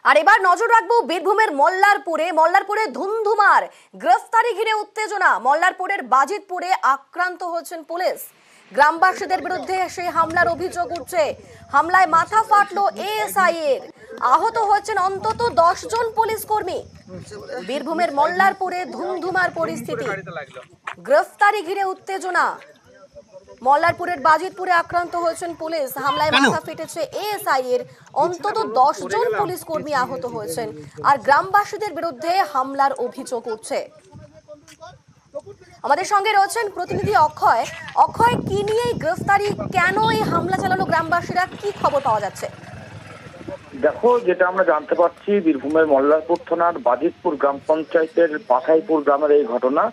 আর এবার নজর রাখবো বীরভূমের মল্লারপুরে ধুমধুমার গ্রেফতারি ঘিরে উত্তেজনা। মল্লারপুরের বাজিতপুরে আক্রান্ত হয়েছেন পুলিশ। গ্রামবাসীদের বিরুদ্ধে সেই হামলার অভিযোগ উঠছে। হামলায় মাথা ফাটলো এএসআই এর। আহত হয়েছেন অন্তত 10 জন পুলিশ কর্মী। বীরভূমের মল্লারপুরে ধুমধুমার পরিস্থিতি, গ্রেফতারি ঘিরে উত্তেজনা। মল্লারপুরের বাজিতপুরে আক্রান্ত হয়েছেন পুলিশ। হামলায় মাথা ফেটেছে এএসআই এর। অন্তত 10 জন পুলিশ কর্মী আহত হয়েছেন আর গ্রামবাসীদের বিরুদ্ধে হামলার অভিযোগ উঠছে। আমাদের সঙ্গে রয়েছেন প্রতিনিধি অক্ষয়। কি নিয়ে গ্রেফতারি, কেন এই হামলা চালালো গ্রামবাসীরা, কি খবর পাওয়া যাচ্ছে? দেখো, যেটা আমরা জানতে পারছি, বীরভূমের মল্লারপুর থানার বাজিতপুর গ্রাম পঞ্চায়েতের পাথাইপুর গ্রামের এই ঘটনা।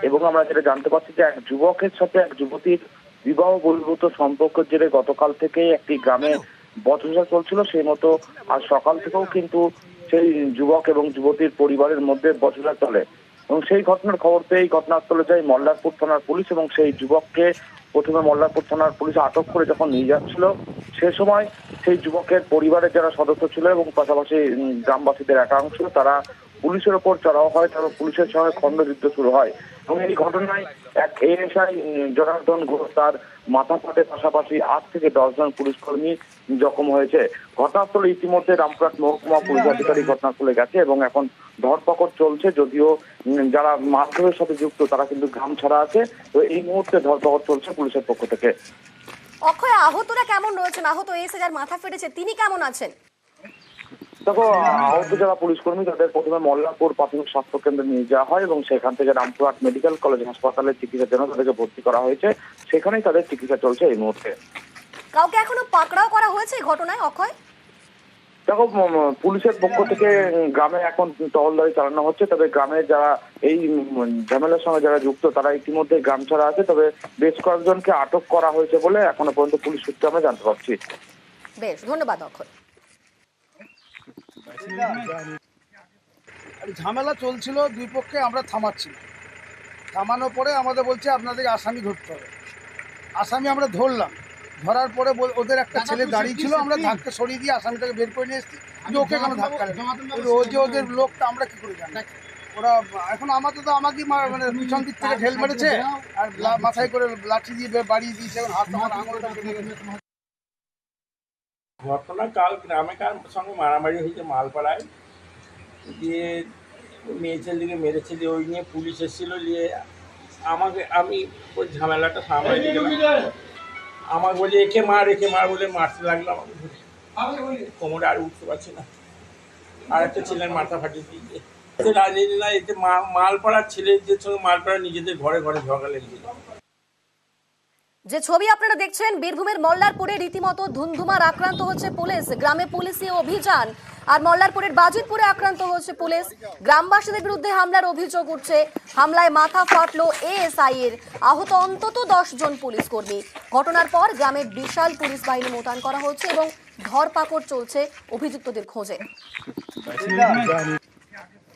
এবং আমরা যেটা জানতে পারছি যে এক যুবকের সাথে এক যুবতীর বিবাহ বহির্ভূত সম্পর্কের জেরে গতকাল থেকেই একটি গ্রামে বচসা চলছিল। সেই মতো আজ সকাল থেকেও কিন্তু সেই যুবক এবং যুবতীর পরিবারের মধ্যে বচসা চলে এবং সেই ঘটনার খবর পেয়ে ঘটনাস্থলে যায় মল্লারপুর থানার পুলিশ এবং সেই যুবককে প্রথমে মল্লারপুর থানার পুলিশ আটক করে যখন নিয়ে যাচ্ছিল, সে সময় সেই যুবকের পরিবারের যারা সদস্য ছিল এবং পাশাপাশি গ্রামবাসীদের একাংশ তারা পুলিশের ওপর চড়াও হয়, তারপর পুলিশের সঙ্গে খণ্ডযুদ্ধ শুরু হয় এবং এই ঘটনায় এক এএসআই জনার্দন ঘোষ তার মাথা ফাটে, পাশাপাশি 8 থেকে 10 জন পুলিশ কর্মী জখম হয়েছে। ঘটনাস্থলে ইতিমধ্যে রামপুরহাট মহকুমা পুলিশ আধিকারিক ঘটনাস্থলে গেছে এবং এখন ধরপাকড় চলছে। যদিও যারা মারধরের সাথে যুক্ত তারা কিন্তু গ্রাম ছাড়া আছে, তো এই মুহূর্তে ধরপাকড় চলছে পুলিশের পক্ষ থেকে। অক্ষয়, আহতরা কেমন রয়েছেন? আহত এএসআই যার মাথা ফেটেছে তিনি কেমন আছেন? দেখো, আহত যারা পুলিশ কর্মী তাদের প্রথমে মল্লারপুর প্রাথমিক স্বাস্থ্য কেন্দ্রে নিয়ে যাওয়া হয় এবং সেখান থেকে রামপুরহাট মেডিকেল কলেজ হাসপাতালে চিকিৎসার জন্য তাদেরকে ভর্তি করা হয়েছে। সেখানেই তাদের চিকিৎসা চলছে এই মুহূর্তে। কাউকে এখনো পাকড়াও করা হয়েছে এই ঘটনায় অক্ষয়? দেখো, পুলিশের পক্ষ থেকে গ্রামে এখন টহলদারি চালানো হচ্ছে, তবে গ্রামে যারা এই ঝামেলার সঙ্গে যারা যুক্ত তারা ইতিমধ্যে গ্রাম ছাড়া আছে, তবে বেশ কয়েকজনকে আটক করা হয়েছে বলে এখনো পর্যন্ত পুলিশ সূত্রে আমরা জানতে পারছি। বেশ, ধন্যবাদ অক্ষয়। ঝামেলা চলছিল, দুই পক্ষে আমরা থামাচ্ছি। থামানোর পরে আমাদের বলছে আপনাদের আসামি ধরতে হবে। আসামি আমরা ধরলাম, ধরার পরে ওদের একটা ছেলে দাঁড়িয়ে ছিল, আমরা ধাক্কা সরিয়ে দিয়ে আসামিটাকে বের করে নিয়ে এসেছি। কিন্তু ওকে কেন ধাক্কা ও যে ওদের লোকটা আমরা কি করে জানি? ওরা এখন আমাদের তো আমাকেই মানে পিছন দিক থেকে ঢেল মেরেছে আর মাথায় করে লাঠি দিয়ে বাড়িয়ে দিয়েছে। এখন হাত আমার আঙুলটা কেটে গেছে। ঘটনা কাল গ্রামে কার সঙ্গে মারামারি হয়েছে মালপাড়ায়, দিয়ে মেয়ে ছেলেকে মেরেছে, দিয়ে ওই নিয়ে পুলিশ এসেছিলো, দিয়ে আমি ওই ঝামেলাটা সামনে দিয়ে গেলাম। আমার বলে একে মার বলে মারতে লাগলো আমাকে ধরে, কোমরে আর উঠতে পারছি না। আর একটা ছেলের মাথা ফাটিয়ে দিয়েছে। রাজনীতি না, এতে মালপাড়ার ছেলেদের সঙ্গে মালপাড়ার নিজেদের ঘরে ঘরে ঝগড়া লেগেছিল। যে ছবি আপনারা দেখছেন, বীরভূমের মল্লারপুরে রীতিমতো ধুমধুমার আক্রান্ত হচ্ছে পুলিশ। গ্রামে পুলিশি অভিযান। আর মল্লারপুরের বাজিতপুরে আক্রান্ত হচ্ছে পুলিশ। গ্রামবাসীদের বিরুদ্ধে হামলার অভিযোগ উঠছে। হামলায় মাথা ফাটলো এএসআই এর। আহত অন্তত 10 জন পুলিশ কর্মী। ঘটনার পর গ্রামে বিশাল পুলিশ বাহিনী মোতায়েন করা হচ্ছে এবং ধরপাকড় চলছে অভিযুক্তদের খোঁজে।